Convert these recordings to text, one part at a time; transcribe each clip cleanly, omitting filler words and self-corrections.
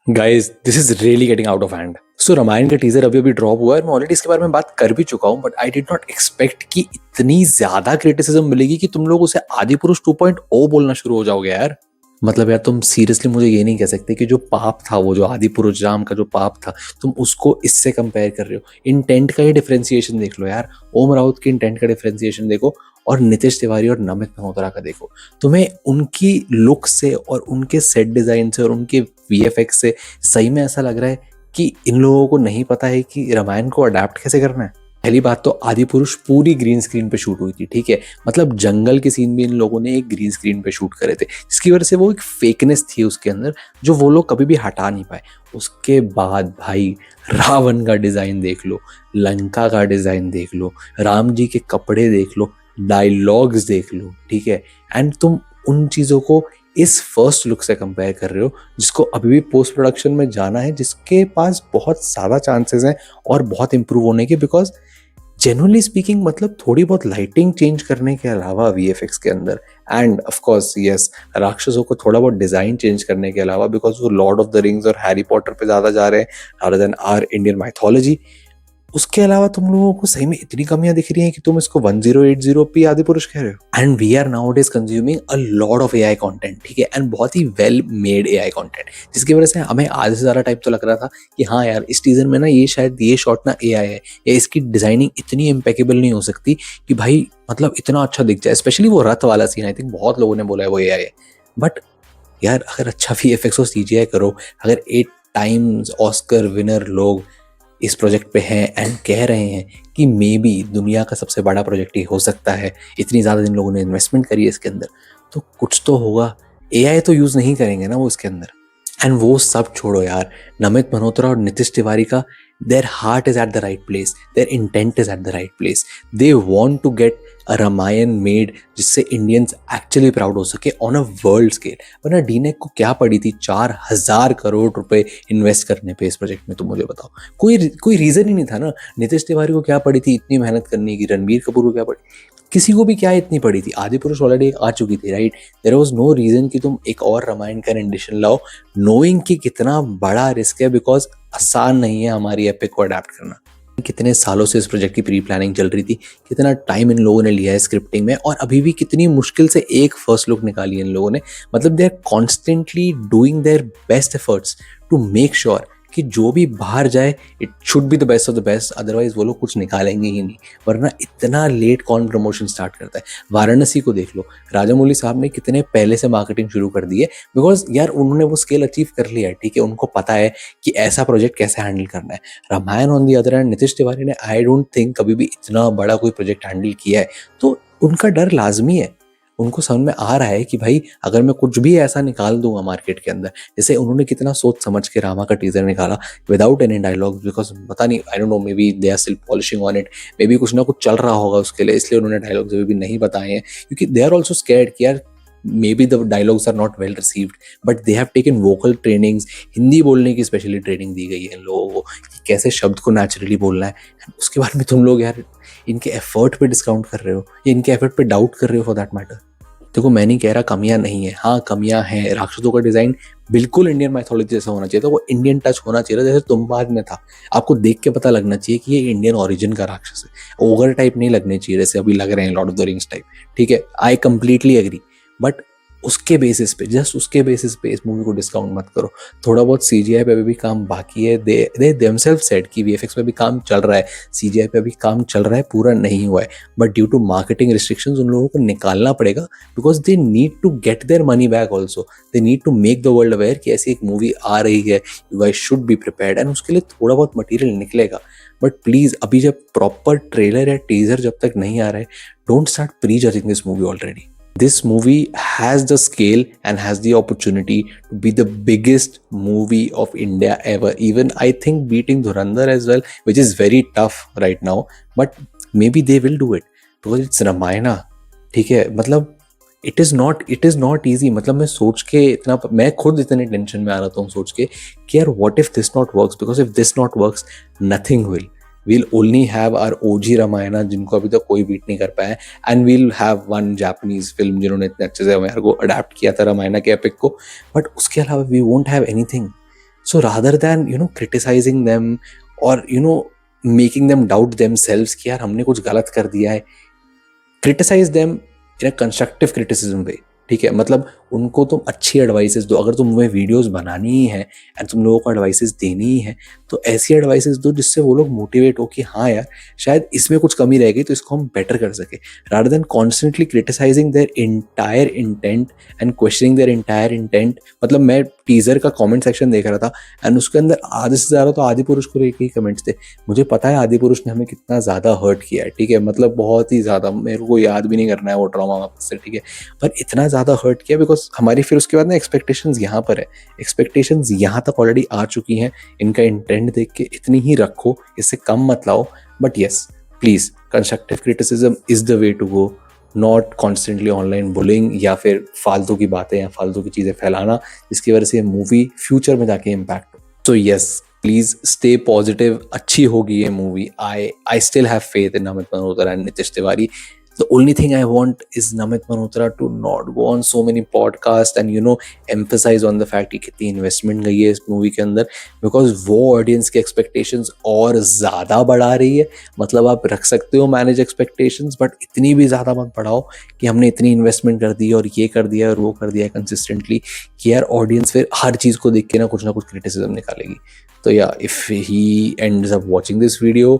Guys this is really getting out of hand. So Ramayana का teaser अभी अभी drop हुआ है। मैं ऑलरेडी इसके बारे में बात कर भी चुका हूँ, but I did not expect कि इतनी ज्यादा क्रिटिसिज्म मिलेगी कि तुम लोग उसे आदि पुरुष 2.0 बोलना शुरू हो जाओगे यार। मतलब यार तुम सीरियसली मुझे ये नहीं कह सकते कि जो पाप था, वो जो आदि पुरुष राम का जो पाप था, तुम उसको इससे कंपेयर कर रहे हो। इंटेंट का ही डिफरेंशिएशन देख लो यार। ओम राउत की इंटेंट का डिफरेंशिएशन देखो और नितिश तिवारी और नमित मल्होत्रा का देखो। तुम्हें उनकी लुक से और उनके सेट डिजाइन से और उनके वीएफएक्स से सही में ऐसा लग रहा है कि इन लोगों को नहीं पता है कि रामायण को अडेप्ट कैसे करना है। पहली बात तो आदि पुरुष पूरी ग्रीन स्क्रीन पे शूट हुई थी, ठीक है। मतलब जंगल के सीन भी इन लोगों ने एक ग्रीन स्क्रीन पे शूट करे थे, जिसकी वजह से वो एक फेकनेस थी उसके अंदर जो वो लोग कभी भी हटा नहीं पाए। उसके बाद भाई रावण का डिजाइन देख लो, लंका का डिजाइन देख लो, राम जी के कपड़े देख लो, डायलॉग्स देख लो, ठीक है। एंड तुम उन चीजों को इस फर्स्ट लुक से कंपेयर कर रहे हो जिसको अभी भी पोस्ट प्रोडक्शन में जाना है, जिसके पास बहुत ज़्यादा चांसेस हैं और बहुत इंप्रूव होने के। बिकॉज जेन्युइनली स्पीकिंग मतलब थोड़ी बहुत लाइटिंग चेंज करने के अलावा वीएफएक्स के अंदर, एंड ऑफ कोर्स यस, राक्षसों को थोड़ा बहुत डिजाइन चेंज करने के अलावा, बिकॉज वो लॉर्ड ऑफ द रिंग्स और हैरी पॉटर पे ज़्यादा जा रहे हैं rather than our Indian mythology. उसके अलावा तुम लोगों को सही में इतनी कमियां दिख रही हैं कि तुम इसको 1080p आदि पुरुष कह रहे हो। And we are now days consuming a lot of AI content, ठीक है, एंड बहुत ही वेल मेड एआई कंटेंट, जिसकी वजह से हमें आधे से ज्यादा टाइप तो लग रहा था कि हाँ यार इस टीजर में ना ये शायद ये शॉट ना एआई है, या इसकी डिजाइनिंग इतनी इम्पेकेबल नहीं हो सकती कि भाई मतलब इतना अच्छा दिख जाए। स्पेशली वो रथ वाला सीन, आई थिंक बहुत लोगों ने बोला है वो एआई है। बट यार अगर अच्छा वीएफएक्स और सीजीआई करो, अगर 8 टाइम्स ऑस्कर विनर लोग इस प्रोजेक्ट पे हैं एंड कह रहे हैं कि मे बी दुनिया का सबसे बड़ा प्रोजेक्ट ही हो सकता है, इतनी ज़्यादा जिन लोगों ने इन्वेस्टमेंट करी है इसके अंदर, तो कुछ तो होगा। एआई तो यूज़ नहीं करेंगे ना वो इसके अंदर। एंड वो सब छोड़ो यार, नमित मल्होत्रा और नितिश तिवारी का their heart is at the right place, their intent is at the right place. They want to get a Ramayana made जिससे इंडियंस एक्चुअली प्राउड हो सके ऑन अ वर्ल्ड स्केल। वरना डीनेक को क्या पड़ी थी 4,000 करोड़ रुपए इन्वेस्ट करने पे इस प्रोजेक्ट में, तो मुझे बताओ। कोई रीजन ही नहीं था ना। नितिश तिवारी को क्या पड़ी थी इतनी मेहनत करने की, रणबीर कपूर को क्या पड़ी, किसी को भी क्या इतनी पड़ी थी। आदि पुरुष ऑलरेडी आ चुकी थी, right. There was no reason कि तुम एक और रामायण का रेंडिशन लाओ, नोइंग कि कितना बड़ा रिस्क है, बिकॉज आसान नहीं है हमारी एपिक को अडेप्ट करना। कितने सालों से इस प्रोजेक्ट की प्री प्लानिंग चल रही थी, कितना टाइम इन लोगों ने लिया है स्क्रिप्टिंग में, और अभी भी कितनी मुश्किल से एक फर्स्ट लुक निकाली है इन लोगों ने। मतलब they are constantly doing their best efforts to make sure कि जो भी बाहर जाए it should be the best of the best, otherwise वो लोग कुछ निकालेंगे ही नहीं। वरना इतना लेट कौन प्रमोशन स्टार्ट करता है। वाराणसी को देख लो, राजामौली साहब ने कितने पहले से मार्केटिंग शुरू कर दी है, बिकॉज यार उन्होंने वो स्केल अचीव कर लिया है, ठीक है। उनको पता है कि ऐसा प्रोजेक्ट कैसे हैंडल करना है। Ramayana on the other hand, Nitish Tiwari ने आई डोंट थिंक कभी भी इतना बड़ा कोई प्रोजेक्ट हैंडल किया है, तो उनका डर लाजमी है। उनको समझ में आ रहा है कि भाई अगर मैं कुछ भी ऐसा निकाल दूंगा मार्केट के अंदर, जैसे उन्होंने कितना सोच समझ के रामा का टीजर निकाला विदाउट एनी डायलॉग, बिकॉज पता नहीं, I don't know, may be they are still polishing on it, may be कुछ ना कुछ चल रहा होगा उसके लिए, इसलिए उन्होंने डायलॉग्स अभी भी नहीं बताए हैं, क्योंकि दे आर ऑल्सो स्कैर्ड कि यार may be the dialogues are not well received, but they have taken vocal trainings. Hindi बोलने की स्पेशली ट्रेनिंग दी गई है इन लोगों को कि कैसे शब्द को नेचुरली बोलना है। उसके बाद में तुम लोग यार इनके एफर्ट पे डिस्काउंट कर रहे हो, या इनके एफर्ट पे डाउट कर रहे हो फॉर दैट मैटर। देखो मैं नहीं कह रहा कमियां नहीं है, हाँ कमियां हैं। राक्षसों का डिजाइन बिल्कुल इंडियन माइथोलॉजी जैसा होना चाहिए था, वो इंडियन टच होना चाहिए था जैसे तुम्बाड में था। आपको देख के पता लगना चाहिए कि ये इंडियन ओरिजिन का राक्षस है। ओगर टाइप नहीं लगने चाहिए जैसे अभी लग रहे हैं Lord of the rings type, ठीक है। आई कंप्लीटली एग्री, बट उसके बेसिस पे, जस्ट उसके बेसिस पे इस मूवी को डिस्काउंट मत करो। थोड़ा बहुत सीजीआई पे भी काम बाकी है। दे देमसेल्फ सेड कि वीएफएक्स पे भी काम चल रहा है, सीजीआई पे भी काम चल रहा है, पूरा नहीं हुआ है, but due to marketing restrictions उन लोगों को निकालना पड़ेगा, because they need to get their money back also. They need to make the world aware कि ऐसी एक मूवी आ रही है, you guys should be prepared, and उसके लिए थोड़ा बहुत मटेरियल निकलेगा। बट प्लीज अभी जब प्रॉपर ट्रेलर या टीजर जब तक नहीं आ रहा है, don't start pre judging this movie already. This movie has the scale and has the opportunity to be the biggest movie of India ever. Even I think beating Dhurandhar as well, which is very tough right now. But maybe they will do it because it's Ramayana. ठीक है, मतलब it is not easy. मतलब मैं सोच के इतना, मैं खुद इतने टेंशन में आ रहा था सोच के कि यार what if this not works? Because if this not works, nothing will. We'll only have our OG Ramayana जिनको अभी तक कोई बीट नहीं कर पाया है, and we'll have one Japanese film जिन्होंने इतने अच्छे से रामायण को अडेप्ट किया था, रामायणा के एपिक को, बट उसके अलावा we won't have anything. So rather than criticizing them or making them doubt themselves कि यार हमने कुछ गलत कर दिया है, criticize them in a constructive criticism way. ठीक है, मतलब उनको तुम अच्छी एडवाइसेस दो. अगर तुम्हें वीडियोस बनानी ही है एंड तुम लोगों को एडवाइसेस देनी ही है तो ऐसी एडवाइसेस दो जिससे वो लोग मोटिवेट हो कि हाँ यार शायद इसमें कुछ कमी रह गई तो इसको हम बेटर कर सके, rather than constantly criticising their entire intent and questioning their entire intent. मतलब मैं टीजर का कमेंट सेक्शन देख रहा था एंड उसके अंदर आधे से ज़्यादा तो आदि पुरुष को लेके ही कमेंट्स थे. मुझे पता है आदि पुरुष ने हमें कितना ज़्यादा हर्ट किया है, ठीक है, मतलब बहुत ही ज़्यादा, मेरे को याद भी नहीं करना है वो ड्रामा वापस से, ठीक है, पर इतना ज़्यादा हर्ट किया बिकॉज हमारी फिर उसके बाद ना एक्सपेक्टेशंस यहाँ पर है, एक्सपेक्टेशंस यहाँ तक ऑलरेडी आ चुकी हैं. इनका इंटेंट देख के इतनी ही रखो, इससे कम मत लाओ. But yes, please constructive criticism is the way to go, not constantly online bullying या फिर फालतू की बातें या फालतू की चीज़ें फैलाना जिसकी वजह से मूवी फ्यूचर में जाके इम्पैक्ट हो. तो येस, प्लीज स्टे पॉजिटिव. अच्छी होगी ये movie. I still have faith in Namit Malhotra and Nitish Tiwari. The only thing I want is Namit Malhotra to not go on so many podcasts and emphasize on the fact कि कितनी investment गई है इस movie के अंदर, because वो audience के expectations और ज़्यादा बढ़ा रही है. मतलब आप रख सकते हो manage expectations but इतनी भी ज़्यादा मत बढ़ाओ कि हमने इतनी investment कर दी और ये कर दिया और वो कर दिया consistently कि यार audience फिर हर चीज़ को देख के ना कुछ criticism निकालेगी. तो या if he ends up watching this video,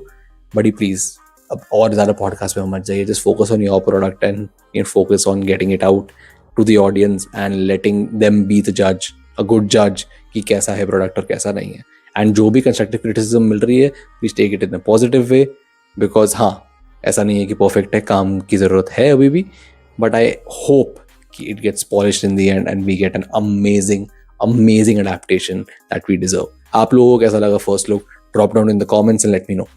buddy please अब और ज़्यादा पॉडकास्ट में मत जाइए. Just focus on your product and focus on getting it out to the audience and letting them be the जज, अ गुड जज कि कैसा है प्रोडक्ट और कैसा नहीं है. एंड जो भी कंस्ट्रक्टिव क्रिटिसिज्म मिल रही है please take it in a positive way, because हाँ ऐसा नहीं है कि परफेक्ट है, काम की ज़रूरत है अभी भी. बट आई होप कि it gets polished in the end and we get an amazing adaptation that we deserve. आप लोगों को कैसा लगा first look? Drop down in the comments and let me no.